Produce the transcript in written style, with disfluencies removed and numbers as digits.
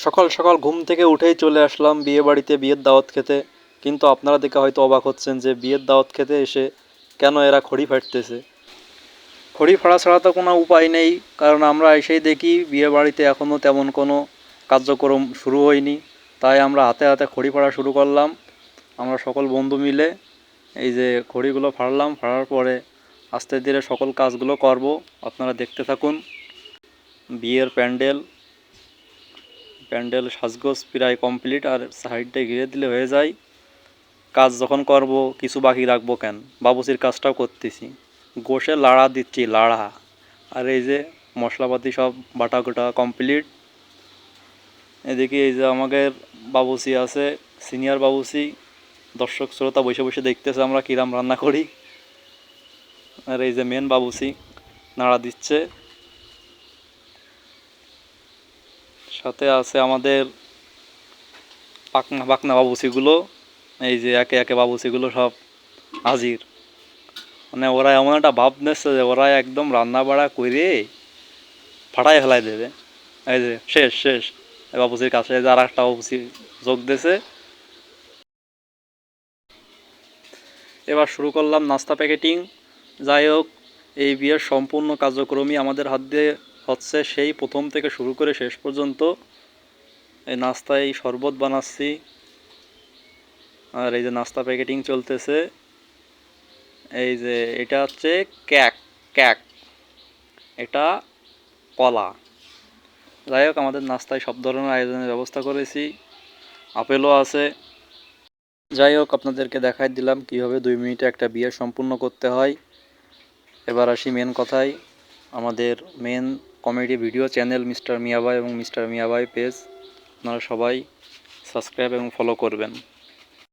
সকাল সকাল ঘুম থেকে উঠেই চলে আসলাম বিয়ে বাড়িতে বিয়ের দাওয়াত খেতে। কিন্তু আপনারা দেখে হয়তো অবাক হচ্ছেন যে বিয়ের দাওয়াত খেতে এসে কেন এরা খড়ি ফাটতেছে। খড়ি ফাড়া ছাড়া তো কোনো উপায় নেই, কারণ আমরা এসেই দেখি বিয়ে বাড়িতে এখনও তেমন কোনো কার্যক্রম শুরু হয়নি। তাই আমরা হাতে হাতে খড়ি ফাড়া শুরু করলাম। আমরা সকল বন্ধু মিলে এই যে খড়িগুলো ফাড়লাম, ফাড়ার পরে আস্তে ধীরে সকল কাজগুলো করব। আপনারা দেখতে থাকুন। বিয়ের প্যান্ডেল প্যান্ডেল সাজগোজ প্রায় কমপ্লিট, আর সাইডটা ঘিরে দিলে হয়ে যায়। কাজ যখন করব কিছু বাকি রাখবো কেন, বাবুচির কাজটাও করতেছি, গোশে লাড়া দিচ্ছি লাড়া। আর এই যে মশলাপাতি সব বাটা গোটা কমপ্লিট। এদিকে এই যে আমাদের বাবুচি আছে, সিনিয়র বাবুচি, দর্শক শ্রোতা বসে বসে দেখতেছে আমরা কিরাম রান্না করি। আর এই যে মেন বাবুচি নাড়া দিচ্ছে, সাথে আছে আমাদের পাকনা পাকনা বাবুচিগুলো। এই যে একে একে বাবুচিগুলো সব হাজির। মানে ওরা এমন একটা ভাব নিচ্ছে যে ওরা একদম রান্না বাড়া করে ফাটাই ফেলাই দেবে। এই যে শেষ শেষ বাবুচির কাছে যে আর একটা বাবুচি যোগ দিয়েছে। এবার শুরু করলাম নাস্তা প্যাকেটিং। যাই হোক, এই বিয়ের সম্পূর্ণ কার্যক্রমই আমাদের হাত দিয়ে হচ্ছে, সেই প্রথম থেকে শুরু করে শেষ পর্যন্ত। এই নাস্তায় শরবত বানাচ্ছি, আর এই যে নাস্তা প্যাকেটিং চলতেছে। এই যে এটা হচ্ছে কেক, কেক এটা কলা। যাই হোক, আমাদের নাস্তায় সব ধরনের আয়োজনের ব্যবস্থা করেছি, আপেলও আছে। যাই হোক, আপনাদেরকে দেখাই দিলাম কীভাবে 2 মিনিটে একটা বিয়ে সম্পূর্ণ করতে হয়। এবার আসি মেন কথায়। আমাদের main comedy video channel mister Mia Bhai এবং মিস্টার মিয়া ভাই পেজ, আপনারা সবাই সাবস্ক্রাইব এবং ফলো করবেন।